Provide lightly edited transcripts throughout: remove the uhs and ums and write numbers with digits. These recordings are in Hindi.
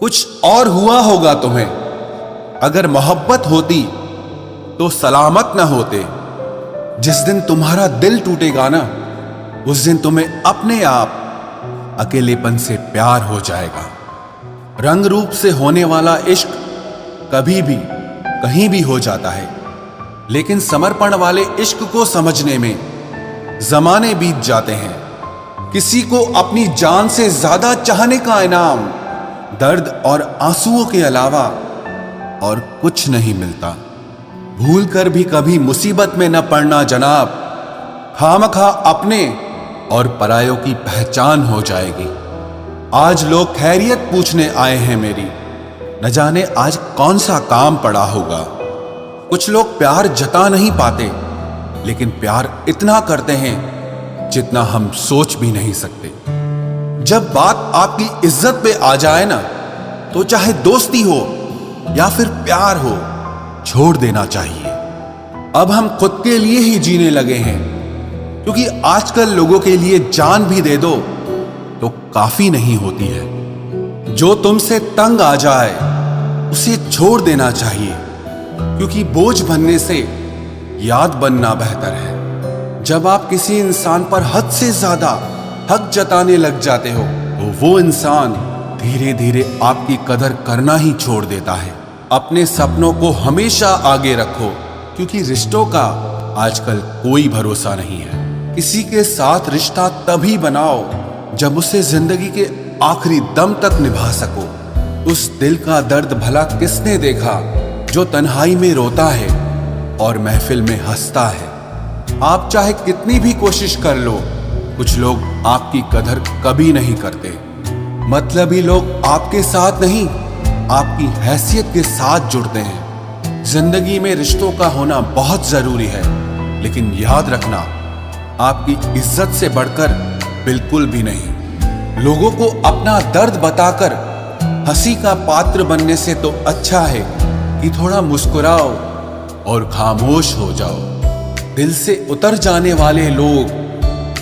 कुछ और हुआ होगा तुम्हें। अगर मोहब्बत होती तो सलामत न होते। जिस दिन तुम्हारा दिल टूटेगा ना, उस दिन तुम्हें अपने आप अकेलेपन से प्यार हो जाएगा। रंग रूप से होने वाला इश्क कभी भी कहीं भी हो जाता है, लेकिन समर्पण वाले इश्क को समझने में जमाने बीत जाते हैं। किसी को अपनी जान से ज्यादा चाहने का इनाम दर्द और आंसुओं के अलावा और कुछ नहीं मिलता। भूल कर भी कभी मुसीबत में न पड़ना जनाब, खामखा अपने और परायों की पहचान हो जाएगी। आज लोग खैरियत पूछने आए हैं मेरी, न जाने आज कौन सा काम पड़ा होगा। कुछ लोग प्यार जता नहीं पाते, लेकिन प्यार इतना करते हैं जितना हम सोच भी नहीं सकते। जब बात आपकी इज्जत पे आ जाए ना, तो चाहे दोस्ती हो या फिर प्यार हो, छोड़ देना चाहिए। अब हम खुद के लिए ही जीने लगे हैं, क्योंकि आजकल लोगों के लिए जान भी दे दो तो काफी नहीं होती है। जो तुमसे तंग आ जाए उसे छोड़ देना चाहिए, क्योंकि बोझ बनने से याद बनना बेहतर है। जब आप किसी इंसान पर हद से ज्यादा हक जताने लग जाते हो, तो वो इंसान धीरे धीरे आपकी कदर करना ही छोड़ देता है। अपने सपनों को हमेशा आगे रखो, क्योंकि रिश्तों का आजकल कोई भरोसा नहीं है। किसी के साथ रिश्ता तभी बनाओ जब उसे जिंदगी के आखिरी दम तक निभा सको। उस दिल का दर्द भला किसने देखा जो तन्हाई में रोता है और महफिल में हंसता है। आप चाहे कितनी भी कोशिश कर लो, कुछ लोग आपकी कदर कभी नहीं करते। मतलबी लोग आपके साथ नहीं, आपकी हैसियत के साथ जुड़ते हैं। जिंदगी में रिश्तों का होना बहुत जरूरी है, लेकिन याद रखना, आपकी इज्जत से बढ़कर बिल्कुल भी नहीं। लोगों को अपना दर्द बताकर हंसी का पात्र बनने से तो अच्छा है कि थोड़ा मुस्कुराओ और खामोश हो जाओ। दिल से उतर जाने वाले लोग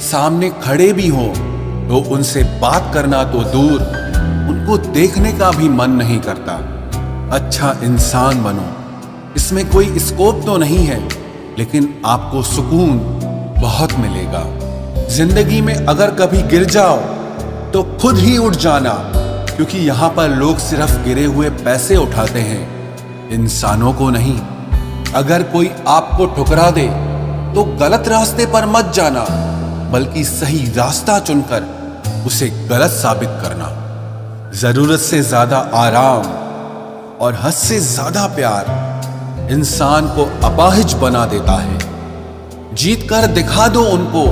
सामने खड़े भी हों तो उनसे बात करना तो दूर, उनको देखने का भी मन नहीं करता। अच्छा इंसान बनो, इसमें कोई स्कोप तो नहीं है, लेकिन आपको सुकून बहुत मिलेगा। जिंदगी में अगर कभी गिर जाओ तो खुद ही उठ जाना, क्योंकि यहां पर लोग सिर्फ गिरे हुए पैसे उठाते हैं, इंसानों को नहीं। अगर कोई आपको ठुकरा दे तो गलत रास्ते पर मत जाना, बल्कि सही रास्ता चुनकर उसे गलत साबित करना। जरूरत से ज्यादा आराम और हद से ज्यादा प्यार इंसान को अपाहिज बना देता है। जीत कर दिखा दो उनको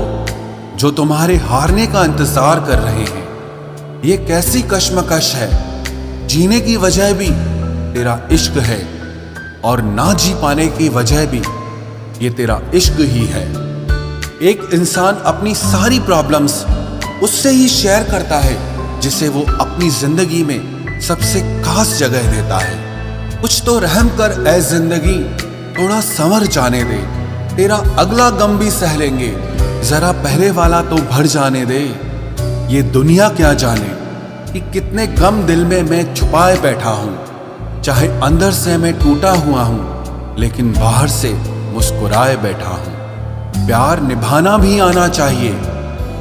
जो तुम्हारे हारने का इंतजार कर रहे हैं। ये कैसी कश्मकश है, जीने की वजह भी तेरा इश्क है और ना जी पाने की वजह भी ये तेरा इश्क ही है। एक इंसान अपनी सारी प्रॉब्लम्स उससे ही शेयर करता है जिसे वो अपनी जिंदगी में सबसे खास जगह देता है। कुछ तो रहम कर ऐ जिंदगी, थोड़ा संवर जाने दे। तेरा अगला गम भी सह लेंगे, जरा पहले वाला तो भर जाने दे। ये दुनिया क्या जाने कि कितने गम दिल में मैं छुपाए बैठा हूँ। चाहे अंदर से मैं टूटा हुआ हूँ, लेकिन बाहर से मुस्कुराए बैठा हूँ। प्यार निभाना भी आना चाहिए,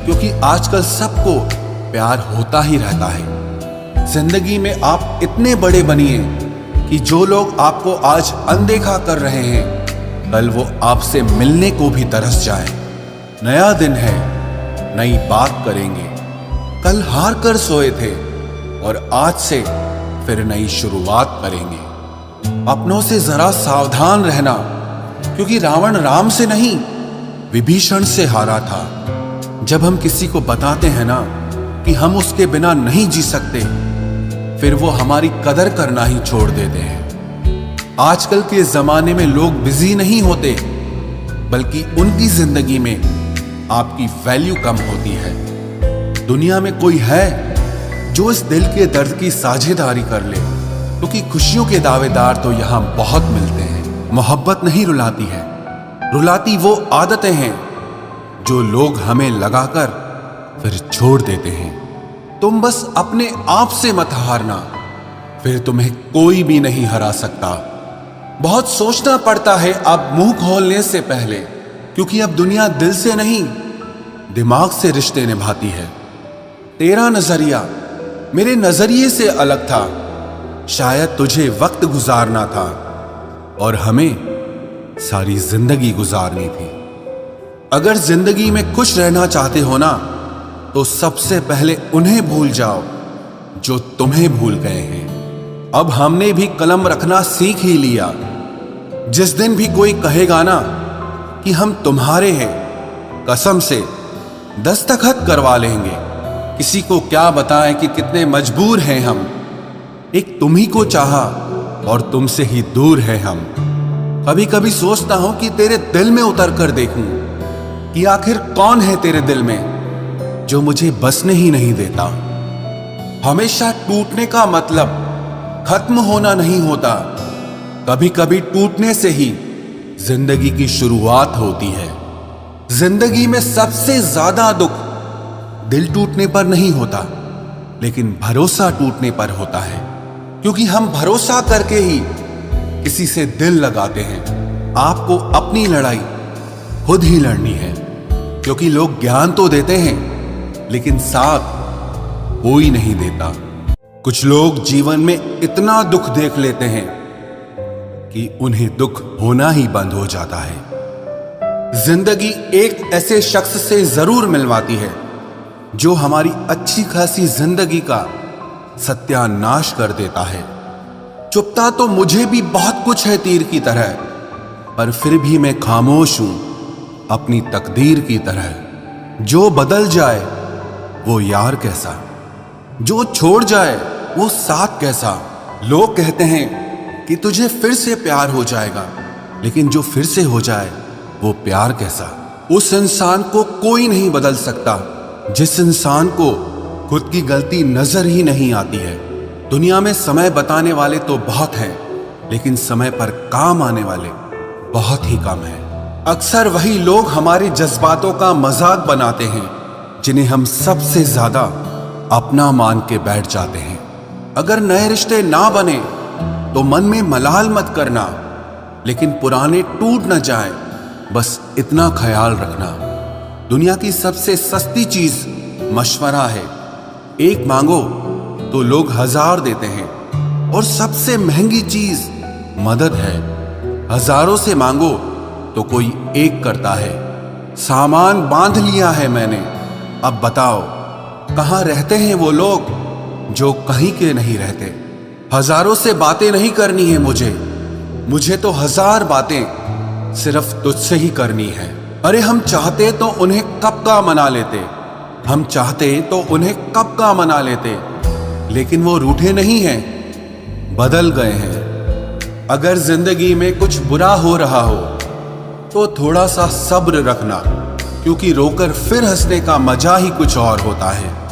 क्योंकि आजकल सबको प्यार होता ही रहता है। जिंदगी में आप इतने बड़े बनिए कि जो लोग आपको आज अनदेखा कर रहे हैं, कल वो आपसे मिलने को भी तरस जाए। नया दिन है, नई बात करेंगे। कल हार कर सोए थे और आज से फिर नई शुरुआत करेंगे। अपनों से जरा सावधान रहना, क्योंकि रावण राम से नहीं, विभीषण से हारा था। जब हम किसी को बताते हैं ना कि हम उसके बिना नहीं जी सकते, फिर वो हमारी कदर करना ही छोड़ देते हैं। आजकल के जमाने में लोग बिजी नहीं होते, बल्कि उनकी जिंदगी में आपकी वैल्यू कम होती है। दुनिया में कोई है जो इस दिल के दर्द की साझेदारी कर ले, क्योंकि खुशियों के दावेदार तो यहां बहुत मिलते हैं। मोहब्बत नहीं रुलाती है, रुलाती वो आदतें हैं जो लोग हमें लगाकर फिर छोड़ देते हैं। तुम बस अपने आप से मत हारना, फिर तुम्हें कोई भी नहीं हरा सकता। बहुत सोचना पड़ता है अब मुंह खोलने से पहले, क्योंकि अब दुनिया दिल से नहीं दिमाग से रिश्ते निभाती है। तेरा नजरिया मेरे नजरिए से अलग था। शायद तुझे वक्त गुजारना था और हमें सारी जिंदगी गुजारनी थी। अगर जिंदगी में खुश रहना चाहते हो ना, तो सबसे पहले उन्हें भूल जाओ जो तुम्हें भूल गए हैं। अब हमने भी कलम रखना सीख ही लिया। जिस दिन भी कोई कहेगा ना कि हम तुम्हारे हैं, कसम से दस्तखत करवा लेंगे। किसी को क्या बताएं कि कितने मजबूर हैं हम। एक तुम ही को चाहा और तुमसे ही दूर है हम। कभी कभी सोचता हूं कि तेरे दिल में उतर कर देखूं कि आखिर कौन है तेरे दिल में जो मुझे बसने ही नहीं देता। हमेशा टूटने का मतलब खत्म होना नहीं होता। कभी कभी टूटने से ही जिंदगी की शुरुआत होती है। जिंदगी में सबसे ज्यादा दुख दिल टूटने पर नहीं होता, लेकिन भरोसा टूटने पर होता है। क्योंकि हम भरोसा करके ही किसी से दिल लगाते हैं। आपको अपनी लड़ाई खुद ही लड़नी है, क्योंकि लोग ज्ञान तो देते हैं लेकिन साथ कोई नहीं देता। कुछ लोग जीवन में इतना दुख देख लेते हैं कि उन्हें दुख होना ही बंद हो जाता है। जिंदगी एक ऐसे शख्स से जरूर मिलवाती है जो हमारी अच्छी खासी जिंदगी का सत्यानाश कर देता है। चुपता तो मुझे भी बहुत कुछ है तीर की तरह, पर फिर भी मैं खामोश हूं अपनी तकदीर की तरह। जो बदल जाए वो यार कैसा, जो छोड़ जाए वो साथ कैसा। लोग कहते हैं कि तुझे फिर से प्यार हो जाएगा, लेकिन जो फिर से हो जाए वो प्यार कैसा। उस इंसान को कोई नहीं बदल सकता जिस इंसान को खुद की गलती नजर ही नहीं आती है। दुनिया में समय बताने वाले तो बहुत हैं, लेकिन समय पर काम आने वाले बहुत ही कम हैं। अक्सर वही लोग हमारे जज्बातों का मजाक बनाते हैं जिन्हें हम सबसे ज्यादा अपना मान के बैठ जाते हैं। अगर नए रिश्ते ना बने तो मन में मलाल मत करना, लेकिन पुराने टूट न जाएं, बस इतना ख्याल रखना। दुनिया की सबसे सस्ती चीज मशवरा है। एक मांगो तो लोग 1000 देते हैं, और सबसे महंगी चीज मदद है। हजारों से मांगो तो कोई एक करता है। सामान बांध लिया है मैंने, अब बताओ कहां रहते हैं वो लोग जो कहीं के नहीं रहते। हजारों से बातें नहीं करनी है मुझे तो 1000 बातें सिर्फ तुझसे ही करनी है। अरे हम चाहते तो उन्हें कब का मना लेते, हम चाहते तो उन्हें कब का मना लेते, लेकिन वो रूठे नहीं हैं, बदल गए हैं। अगर जिंदगी में कुछ बुरा हो रहा हो तो थोड़ा सा सब्र रखना, क्योंकि रोकर फिर हंसने का मजा ही कुछ और होता है।